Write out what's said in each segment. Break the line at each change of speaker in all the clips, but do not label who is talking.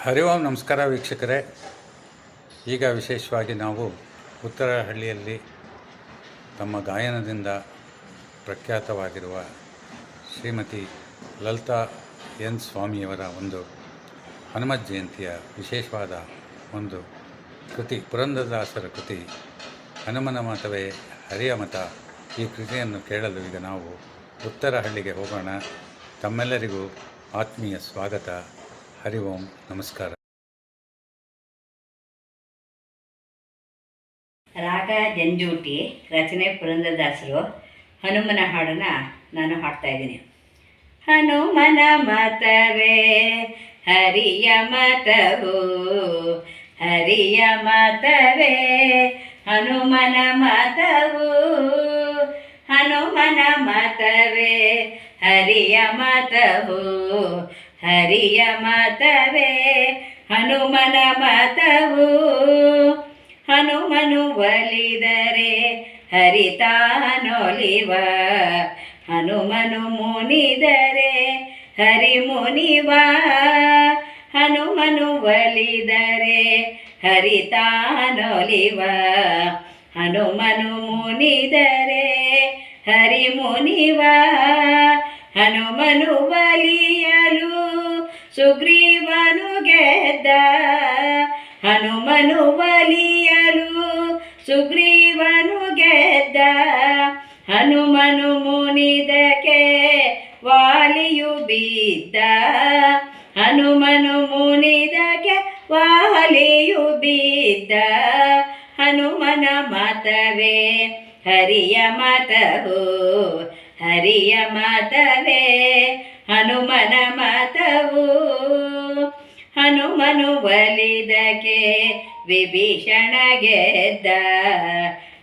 ಹರಿ ಓಂ ನಮಸ್ಕಾರ ವೀಕ್ಷಕರೇ. ಈಗ ವಿಶೇಷವಾಗಿ ನಾವು ಉತ್ತರಹಳ್ಳಿಯಲ್ಲಿ ತಮ್ಮ ಗಾಯನದಿಂದ ಪ್ರಖ್ಯಾತವಾಗಿರುವ ಶ್ರೀಮತಿ ಲಲಿತಾ ಎನ್ ಸ್ವಾಮಿಯವರ ಒಂದು ಹನುಮತ್ ಜಯಂತಿಯ ವಿಶೇಷವಾದ ಒಂದು ಕೃತಿ, ಪುರಂದರದಾಸರ ಕೃತಿ ಹನುಮನ ಮತವೇ ಹರಿಯ ಮತ. ಈ ಕೃತಿಯನ್ನು ಕೇಳಲು ಈಗ ನಾವು ಉತ್ತರಹಳ್ಳಿಗೆ ಹೋಗೋಣ. ತಮ್ಮೆಲ್ಲರಿಗೂ ಆತ್ಮೀಯ ಸ್ವಾಗತ. ಹರಿ ಓಂ ನಮಸ್ಕಾರ.
ರಾಗ ಜಂಜೂಟಿ, ರಚನೆ ಪುರಂದರದಾಸರು. ಹನುಮನ ಹಾಡನ್ನು ನಾನು ಹಾಡ್ತಾ ಇದ್ದೀನಿ. ಹನುಮನ ಮತವೇ ಹರಿಯ ಮತವು, ಹರಿಯ ಮತವೇ ಹನುಮನ ಮತವು, ಹನುಮನ ಮತವೇ ಹರಿಯ ಮತವು, ಹರಿಯ ಮತವೇ ಹನುಮನ ಮತವು. ಹನುಮನು ಒಲಿದರೆ ಹರಿತಾನೊಲಿವ, ಹನುಮನು ಮುನಿದರೆ ಹರಿ ಮುನಿವ. ಹನುಮನು ಒಲಿದರೆ ಹರಿತಾನೊಲಿವ, ಹನುಮನು ಮುನಿದರೆ ಹರಿ ಮುನಿವ. ಹನುಮನು ಒಲಿಯಲು ಸುಗ್ರೀವನು ಗೆದ್ದ, ಹನುಮನು ಒಲಿಯಲು ಸುಗ್ರೀವನು ಗೆದ್ದ. ಹನುಮನು ಮುನಿದಕ್ಕೆ ವಾಲಿಯು ಬಿದ್ದ, ಹನುಮನು ಮುನಿದಕ್ಕೆ ವಾಲಿಯು ಬಿದ್ದ. ಹನುಮನ ಮತವೇ ಹರಿಯ ಮತವು, ಹರಿಯ ಮತವೇ ಹನುಮನ ಮತವು. ಹನುಮನು ಒಲಿದಕ್ಕೆ ವಿಭೀಷಣ ಗೆದ್ದ,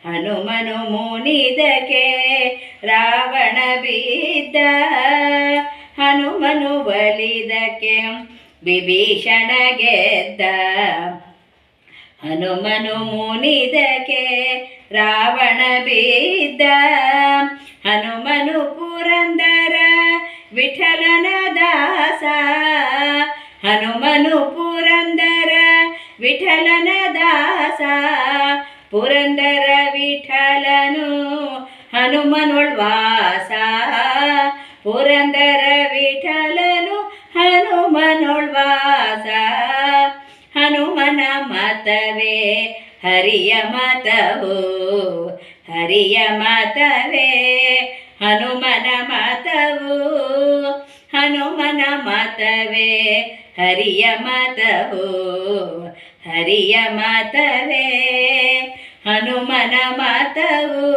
ಹನುಮನು ಮುನಿದಕ್ಕೆ ರಾವಣ ಬಿದ್ದ. ಹನುಮನು ಒಲಿದಕ್ಕೆ ವಿಭೀಷಣ ಗೆದ್ದ, ಹನುಮನು ಮುನಿದಕ್ಕೆ ರಾವಣ ಬಿದ್ದ. ಹನುಮನು ಪುರಂದರ ವಿಠಲನ ದಾಸ, ಹನುಮನು ಪುರಂದರ ವಿಠಲನ ದಾಸ. ಪುರಂದರ ವಿಠಲನು ಹನುಮನೊಳ್ವಾಸ, ಪುರಂದರ ವಿಠಲನು ಹನುಮನೊಳ್ವಾಸ. ಹನುಮನ ಮತವೇ ಹರಿಯ ಮತವು, ಹರಿಯ ಮತವೇ ಹನುಮನ ಮತವು. ಹನುಮನ ಮತವೇ ಹರಿಯ ಮತವು, ಹರಿಯ ಮತವೇ ಹನುಮನ ಮತವು.